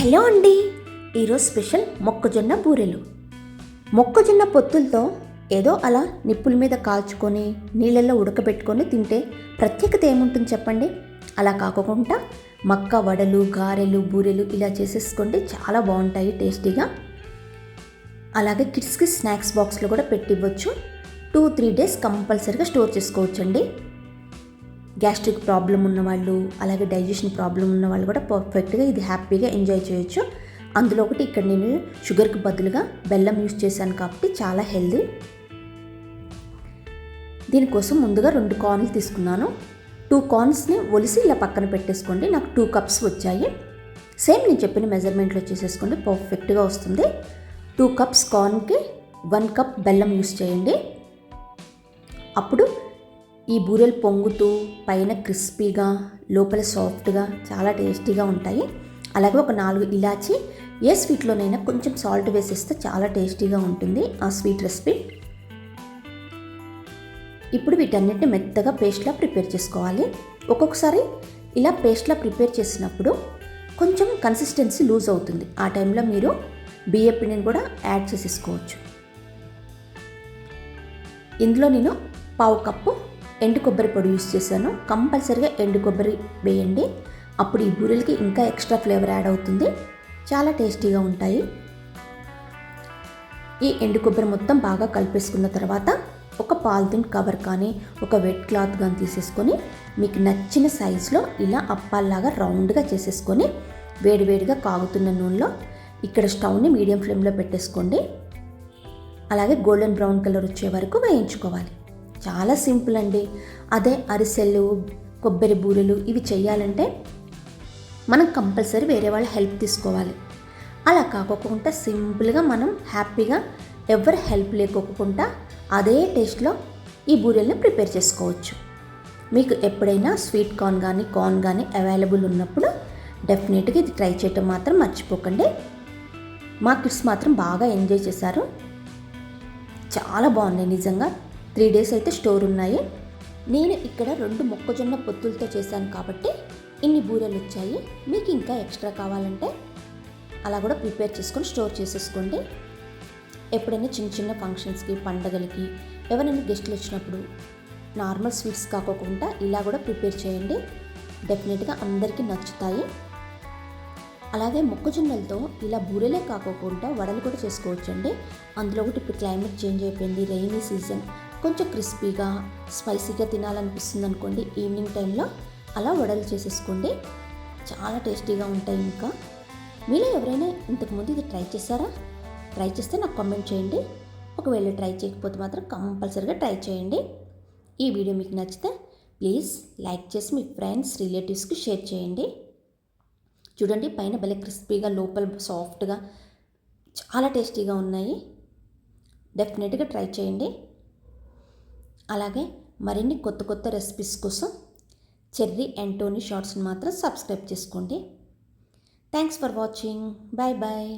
Hello అండి. ఈరోజు special మొక్కజొన్న బూరెలు. మొక్కజొన్న పొత్తులతో ఏదో అలా నిప్పుల మీద కాల్చుకొని నీళ్ళల్లో ఉడకబెట్టుకొని తింటే ప్రత్యేకత ఏముంటుంది చెప్పండి. అలా కాకుండా మక్క వడలు, గారెలు, బూరెలు ఇలా చేసేసుకోండి, చాలా బాగుంటాయి టేస్టీగా. అలాగే కిడ్స్కి స్నాక్స్ బాక్స్లో కూడా పెట్టివ్వచ్చు. 2-3 డేస్ కంపల్సరీగా స్టోర్ చేసుకోవచ్చండి. గ్యాస్ట్రిక్ ప్రాబ్లం ఉన్నవాళ్ళు, అలాగే డైజెషన్ ప్రాబ్లం ఉన్నవాళ్ళు కూడా పర్ఫెక్ట్గా ఇది హ్యాపీగా ఎంజాయ్ చేయొచ్చు. అందులో ఒకటి ఇక్కడ నేను షుగర్కి బదులుగా బెల్లం యూస్ చేశాను కాబట్టి చాలా హెల్దీ. దీనికోసం ముందుగా 2 కార్న్లు తీసుకున్నాను. 2 కార్న్స్ని ఒలిసి ఇలా పక్కన పెట్టేసుకోండి. నాకు 2 కప్స్ వచ్చాయి. సేమ్ నేను చెప్పిన మెజర్మెంట్లో చేసేసుకోండి, పర్ఫెక్ట్గా వస్తుంది. 2 కప్స్ కార్న్కి 1 కప్ బెల్లం యూస్ చేయండి. అప్పుడు ఈ బూరెలు పొంగుతూ పైన క్రిస్పీగా లోపల సాఫ్ట్గా చాలా టేస్టీగా ఉంటాయి. అలాగే ఒక 4 ఇలాచి, ఏ స్వీట్లోనైనా కొంచెం సాల్ట్ వేసేస్తే చాలా టేస్టీగా ఉంటుంది ఆ స్వీట్ రెసిపీ. ఇప్పుడు వీటన్నిటిని మెత్తగా పేస్ట్లా ప్రిపేర్ చేసుకోవాలి. ఒక్కొక్కసారి ఇలా పేస్ట్లా ప్రిపేర్ చేసినప్పుడు కొంచెం కన్సిస్టెన్సీ లూజ్ అవుతుంది. ఆ టైంలో మీరు బియ్యం పిండిని కూడా యాడ్ చేసేసుకోవచ్చు. ఇందులో నేను 1/2 కప్పు ఎండు కొబ్బరి పొడి యూస్ చేశాను. కంపల్సరీగా ఎండు కొబ్బరి వేయండి, అప్పుడు ఈ బూరెలకి ఇంకా ఎక్స్ట్రా ఫ్లేవర్ యాడ్ అవుతుంది, చాలా టేస్టీగా ఉంటాయి. ఈ ఎండు కొబ్బరి మొత్తం బాగా కలిపేసుకున్న తర్వాత ఒక పాలిథిన్ కవర్ కానీ ఒక వెట్ క్లాత్ కానీ తీసేసుకొని మీకు నచ్చిన సైజులో ఇలా అప్పాల్లాగా రౌండ్గా చేసేసుకొని వేడివేడిగా కాగుతున్న నూనెలో ఇక్కడ స్టవ్ని మీడియం ఫ్లేమ్లో పెట్టేసుకోండి. అలాగే గోల్డెన్ బ్రౌన్ కలర్ వచ్చే వరకు వేయించుకోవాలి. చాలా సింపుల్ అండి. అదే అరిసెలు, కొబ్బరి బూరెలు ఇవి చేయాలంటే మనం కంపల్సరీ వేరే వాళ్ళ హెల్ప్ తీసుకోవాలి. అలా కాకోకుండా సింపుల్గా మనం హ్యాపీగా ఎవరి హెల్ప్ లేకోకుండా అదే టేస్ట్లో ఈ బూరెల్ని ప్రిపేర్ చేసుకోవచ్చు. మీకు ఎప్పుడైనా స్వీట్ కార్న్ కానీ అవైలబుల్ ఉన్నప్పుడు డెఫినెట్గా ఇది ట్రై చేయటం మాత్రం మర్చిపోకండి. మా కిడ్స్ మాత్రం బాగా ఎంజాయ్ చేశారు, చాలా బాగున్నాయి నిజంగా. 3 డేస్ అయితే స్టోర్ ఉన్నాయి. నేను ఇక్కడ 2 మొక్కజొన్న పొత్తులతో చేశాను కాబట్టి ఇన్ని బూరెలు వచ్చాయి. మీకు ఇంకా ఎక్స్ట్రా కావాలంటే అలా కూడా ప్రిపేర్ చేసుకొని స్టోర్ చేసేసుకోండి. ఎప్పుడైనా చిన్న చిన్న ఫంక్షన్స్కి, పండగలకి, ఎవరైనా గెస్టులు వచ్చినప్పుడు నార్మల్ స్వీట్స్ కాకోకుండా ఇలా కూడా ప్రిపేర్ చేయండి, డెఫినెట్గా అందరికీ నచ్చుతాయి. అలాగే మొక్కజొన్నలతో ఇలా బూరెలే కాకోకుండా వడలు కూడా చేసుకోవచ్చండి. అందులో ఒకటి ఇప్పుడు క్లైమేట్ చేంజ్ అయిపోయింది, రైనీ సీజన్, కొంచెం క్రిస్పీగా స్పైసీగా తినాలనిపిస్తుంది అనుకోండి, ఈవినింగ్ టైంలో అలా వడలు చేసేసుకోండి, చాలా టేస్టీగా ఉంటాయి. ఇంకా మీలో ఎవరైనా ఇంతకుముందు ఇది ట్రై చేశారా? ట్రై చేస్తే నాకు కామెంట్ చేయండి. ఒకవేళ ట్రై చేయకపోతే మాత్రం కంపల్సరీగా ట్రై చేయండి. ఈ వీడియో మీకు నచ్చితే ప్లీజ్ లైక్ చేసి మీ ఫ్రెండ్స్, రిలేటివ్స్కి షేర్ చేయండి. చూడండి, పైన భలే క్రిస్పీగా లోపల సాఫ్ట్గా చాలా టేస్టీగా ఉన్నాయి. డెఫినెట్గా ట్రై చేయండి. అలాగే మరిన్ని కొత్త కొత్త రెసిపీస్ కోసం చెర్రీ అండ్ టోనీ షార్ట్స్ని మాత్రం సబ్స్క్రైబ్ చేసుకోండి. Thanks for watching. Bye bye.